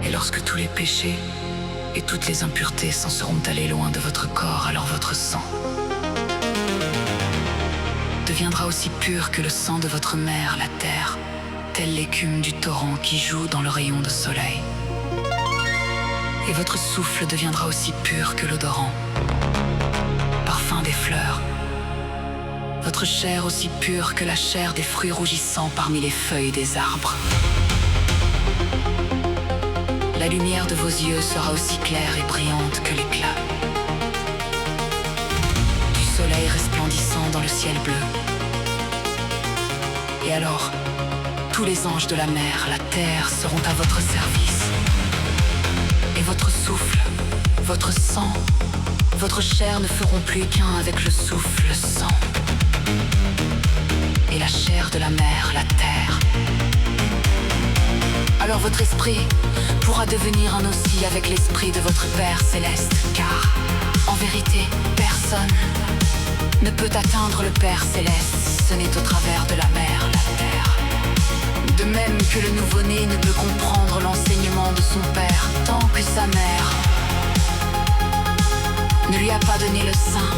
Et lorsque tous les péchés et toutes les impuretés s'en seront allés loin de votre corps, alors votre sang deviendra aussi pur que le sang de votre mère, la terre, telle l'écume du torrent qui joue dans le rayon de soleil. Et votre souffle deviendra aussi pur que l'odorant, parfum des fleurs. Votre chair aussi pure que la chair des fruits rougissants parmi les feuilles des arbres. La lumière de vos yeux sera aussi claire et brillante que l'éclat du soleil resplendissant dans le ciel bleu. Et alors, tous les anges de la mer, la terre, seront à votre service. Et votre souffle, votre sang, votre chair ne feront plus qu'un avec le souffle, le sang. Et la chair de la mer, la terre. Alors votre esprit pourra devenir un aussi avec l'esprit de votre Père céleste, car, en vérité, personne ne peut atteindre le Père céleste, ce n'est au travers de la mer, la terre. De même que le nouveau-né ne peut comprendre l'enseignement de son père tant que sa mère ne lui a pas donné le sein,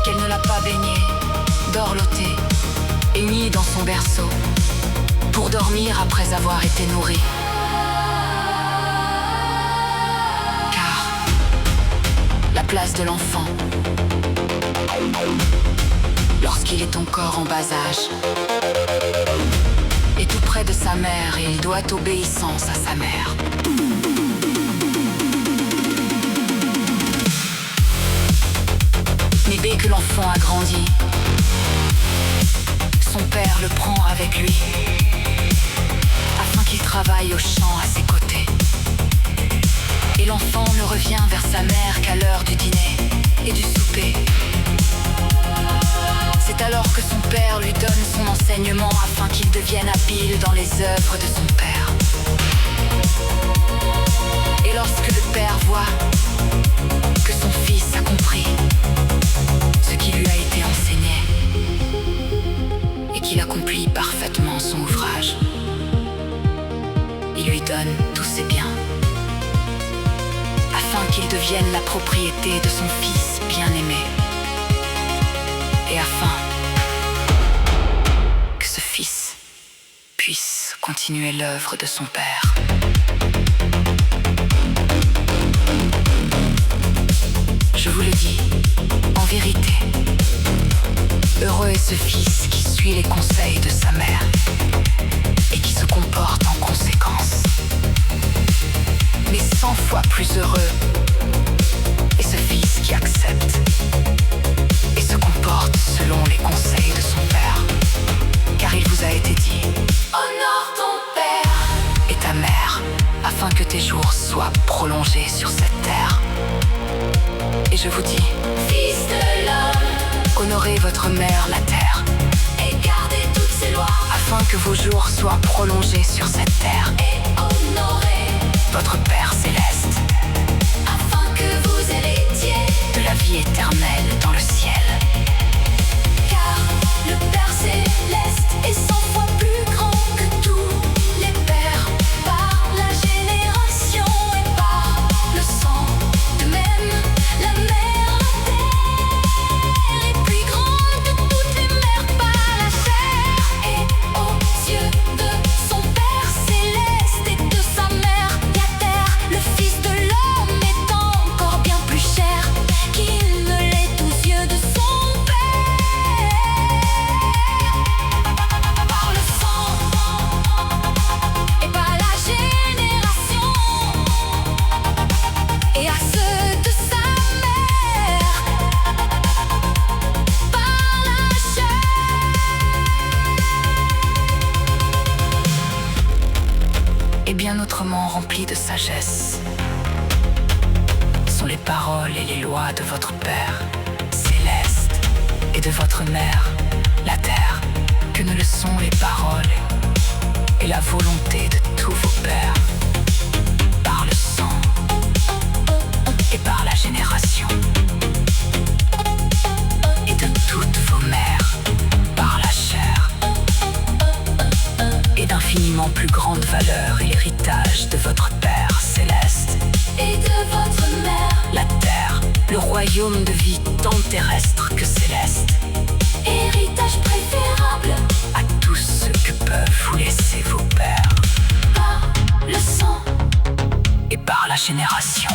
qu'elle ne l'a pas baigné, dorloté et mis dans son berceau pour dormir après avoir été nourri. Car la place de l'enfant, lorsqu'il est encore en bas âge, est tout près de sa mère et il doit obéissance à sa mère. Mais dès que l'enfant a grandi, son père le prend avec lui, afin qu'il travaille au champ à ses côtés. Et l'enfant ne revient vers sa mère qu'à l'heure du dîner et du souper. C'est alors que son père lui donne son enseignement afin qu'il devienne habile dans les œuvres de son père. Et lorsque le père voit que son fils a compris ce qui lui a été enseigné et qu'il accomplit parfaitement son ouvrage, il lui donne tous ses biens afin qu'il devienne la propriété de son fils bien-aimé. Et afin que ce fils puisse continuer l'œuvre de son père. Je vous le dis, en vérité, heureux est ce fils qui suit les conseils de sa mère et qui se comporte en conséquence. Mais 100 fois plus heureux est ce fils qui accepte et se comporte selon les conseils de son père. Car il vous a été dit: honore ton père et ta mère, afin que tes jours soient prolongés sur cette terre. Et je vous dis, fils de l'homme, honorez votre mère la terre et gardez toutes ses lois, afin que vos jours soient prolongés sur cette terre. Et honorez votre Père céleste, afin que vous héritiez de la vie éternelle dans le ciel. Car le Père céleste est 100 fois plus grand que tous les pères, par la génération et par le sang. De même, la mère, la terre est plus grande que toutes les mères par la chair. Et aux yeux de son Père céleste et de sa mère, la terre, le Fils de l'homme est encore bien plus cher qu'il ne l'est aux yeux de son Père. Par le sang et par la génération et à ceux de sa mère, par la chair. Et bien autrement remplis de sagesse sont les paroles et les lois de votre Père céleste et de votre mère, la terre, que ne le sont les paroles et la volonté de tous vos pères, par le sang et par la génération, et de toutes vos mères, par la chair, et d'un d'infiniment plus grande valeur et l'héritage de votre Père céleste et de votre mère. La terre, le royaume de vie tant terrestre que céleste. Héritage préférable à tous ceux que peuvent vous laisser vos pères par le sang et par la génération,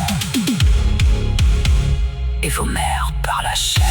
et vos mères par la chair.